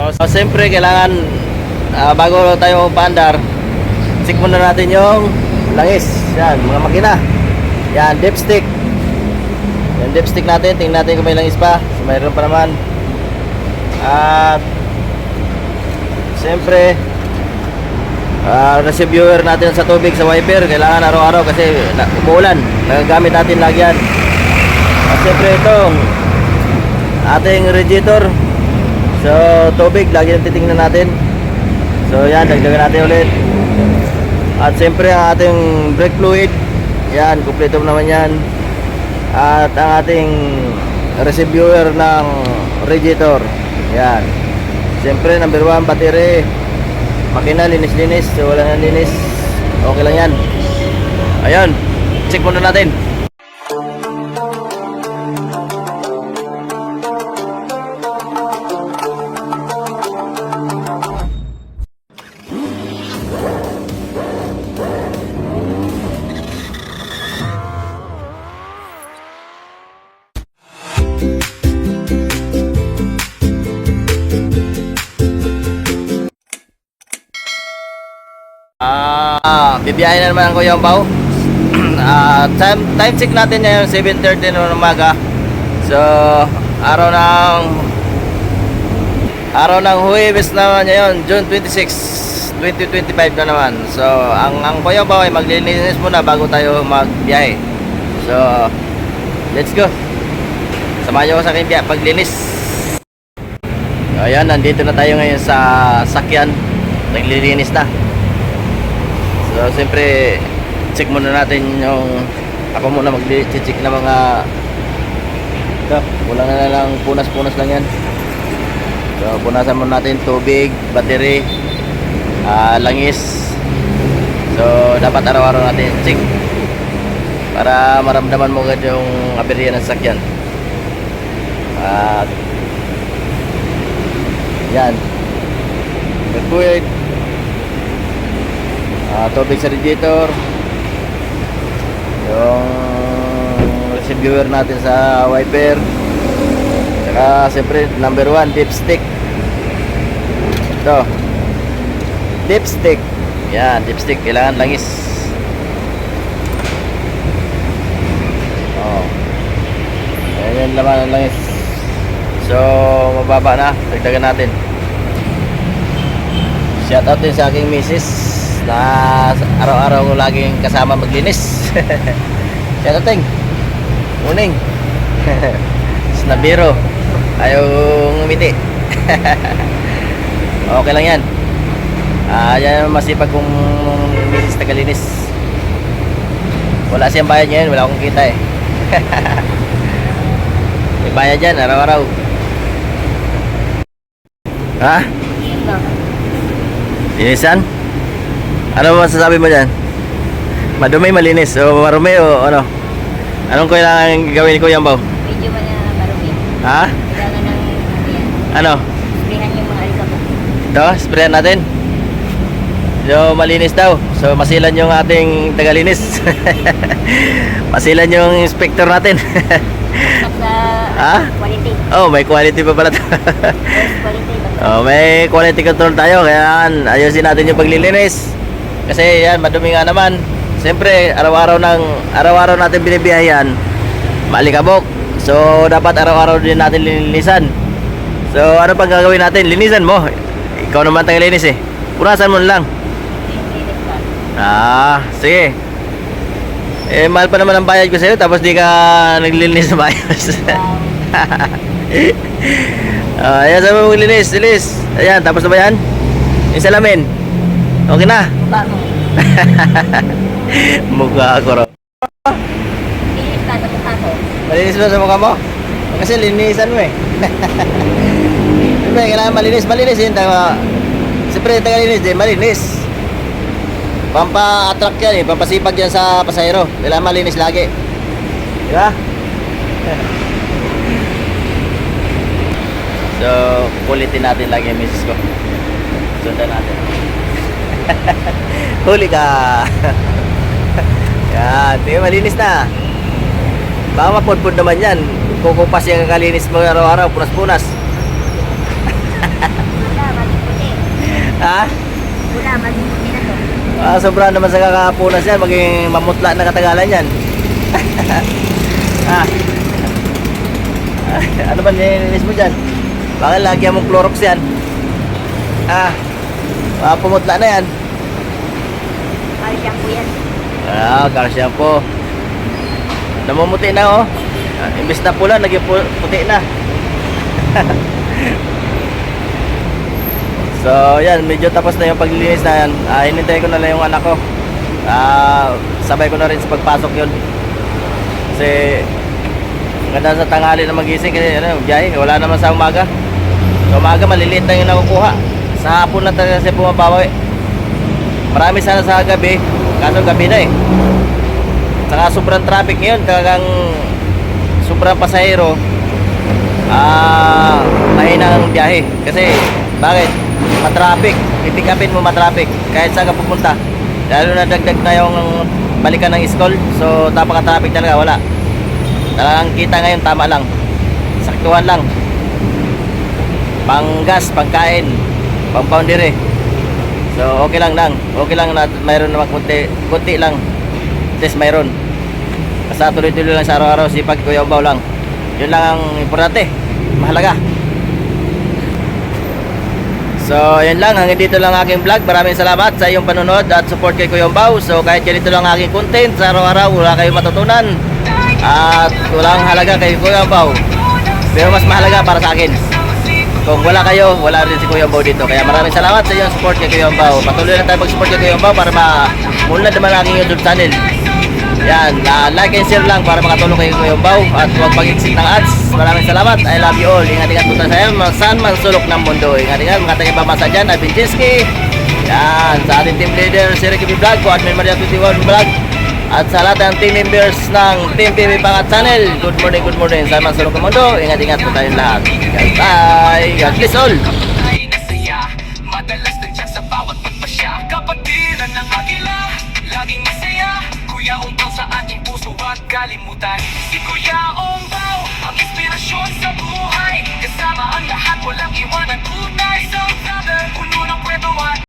So siyempre kailangan bago tayo paandar, check muna natin yung langis. Yan, mga makina. Yan, dipstick. Yan, dipstick natin. Tingnan natin kung may langis pa. So, mayroon pa naman. At siyempre receiver natin sa tubig sa wiper. Kailangan araw-araw kasi umuulan. Nagagamit natin lagi yan. At siyempre itong ating radiator. So tubig, lagi nang titingnan natin. So yan, dagdagan natin ulit. At siyempre ang ating brake fluid. Yan, kumpleto naman yan. At ang ating receiver ng radiator. Yan. Siyempre number 1, battery. Makina, linis-linis. So wala nang linis, okay lang yan. Ayun, check muna natin. Bibiyahin na naman ang Kuya Ambao. Time check natin ngayon 7:30 ng umaga. So araw ng Huwebes naman ngayon, June 26, 2025 na naman. So ang Kuya Ambao ay maglilinis muna bago tayo magbiyahe. So let's go. Samahan niyo ako sa aking paglinis. Ayan, nandito na tayo ngayon sa sakyan. Naglilinis na. So siyempre check muna natin yung, ako muna mag-check na mga ito, wala na lang, punas-punas lang yan. So punasan muna natin tubig, battery, langis. So dapat araw-araw natin check para maramdaman mo agad yung aberya ng sasakyan. At yan, liquid, tubig sa radiator, yung receiver natin sa wiper, saka siyempre number 1, dipstick. Ito, dipstick. Yan, dipstick, kailangan langis. Ayan laman ang langis. So mababa na, dagdagan natin. Shout out din sa aking misis na araw-araw ko laging kasama maglinis. Shout out ting morning. Snabiro, ayaw ngumiti. Okay lang yan. Yan masipag kong misis na kalinis. Wala siyang bayad ngayon, wala akong kita eh. May bayad yan araw-araw. Ha? Linisan? Ano masasabi mo dyan? Madumi, malinis o marumi o ano? Anong kailangan gawin ni Kuya Ambao? Medyo marumi. Ha? Kailangan ng Ano? sprayan yung mga alikabok. Ito, sprayan natin. So malinis daw. So masilan yung ating tagalinis. Masilan yung inspector natin. Sa quality. Oh, may quality pa pala. First quality. Oh, may quality control tayo. Kaya ayusin natin yung paglilinis. Kasi yan, madumi nga naman. Siyempre, araw-araw natin binibiyahan, maalikabok. So dapat araw-araw din natin linisan. So ano pang gagawin natin? Linisan mo. Ikaw naman tagalinis eh. Punasan mo lang. Sige. Mahal pa naman ang bayad ko sa'yo, tapos di ka naglilinis na bayos. Ayan, sabi mo maglinis, linis. Ayan, tapos na ba yan? Yung salamin. Okay na? Mukha mo. Mukha ako raw. Linis ka sa mukha ko. Malinis ba sa mukha mo? Kasi linisan mo eh. Siyempre, kailangan malinis yun. Siyempre, tagalinis din, malinis. Pampa-attract yan eh, pampasipag yan sa pasahero. Kailangan malinis lagi. Diba? So, kulitin natin lagi yung misis ko. Sundan natin. Huli ka. Yan, tingnan, malinis na. Baka mapudpud naman yan. Kukupas yung kalinis mo araw-araw, punas-punas. Ha? Wala, mag-iinti na to. Sobra naman sa kakapunas yan, maging mamutla na katagalan yan. Ah. Ano ba nilinis mo dyan? Bakit lagyan mong Clorox yan? Pumutla na yan. Kalsyan po yan. Car shampoo. Namumuti na oh. Imbis na pula, naging puti na. So, yan, medyo tapos na yung paglilinis na yan. Hinintay ko na lang yung anak ko. Sabay ko na rin sa pagpasok yun. Kasi, ganda sa tanghali na magising kasi biyahe, wala naman sa umaga. Sa umaga, maliliit lang yung nakukuha. Sa hapon na talaga kasi pumabawi. Marami sana sa gabi, kaso gabi na eh. Saka sobrang traffic ngayon, talagang sobrang pasahero. Mahina ang biyahe. Kasi, bakit? Matraffic. Pipick-upin mo matraffic. Kahit saan ka pupunta. Lalo na dagdag na yung balikan ng school. So, napaka-traffic talaga. Wala. Talagang kita ngayon, tama lang. Saktuhan lang. Panggas, pangkain, pang-boundary. So, okay lang. Okay lang na mayroon naman kunti lang. At least mayroon. Basta tuloy-tuloy lang sa araw-araw. Sipag, Kuya Ubaw lang. Yun lang ang importante. Mahalaga. So, yun lang. Hanggang dito lang aking vlog. Maraming salamat sa iyong panonood at support kay Kuya Ubaw. So, kahit ganito lang aking content sa araw-araw, wala kayong matutunan. At walang halaga kay Kuya Ubaw. Pero mas mahalaga para sa akin. Kung wala kayo, wala rin si Kuya Ubaw dito. Kaya maraming salamat sa iyong support kay Kuya Ubaw. Patuloy na tayo mag-support kay Kuya Ubaw para mamunlad naman ang aking YouTube channel. Yan, like and share lang para makatulong kay Kuya Ubaw. At huwag mag-exit ng ads. Maraming salamat. I love you all. Ingat-ingat po tayo sa iyo. Saan man sulok ng mundo. Ingat-ingat. Mga taga-ibamasa dyan. Alvin Chinsky. Yan, sa ating team leader, si Ricky B. Vlog. Ko, Admin Maria 21 Vlog. At sa lahat ng team members ng Team PB Pangat Channel, good morning. Saan man sulok ng mundo. Ingat-ingat po tayong lahat. Bye. God bless all. Ay nasaya, madalas nandiyan sa bawat pagpasya. Kapatiran ng agila, laging masaya. Kuya Umbao sa ating puso at kalimutan. Si Kuya Umbao, ang inspirasyon sa buhay. Kasama ang lahat, walang iwanan tunay. So brother, puno ng kwento at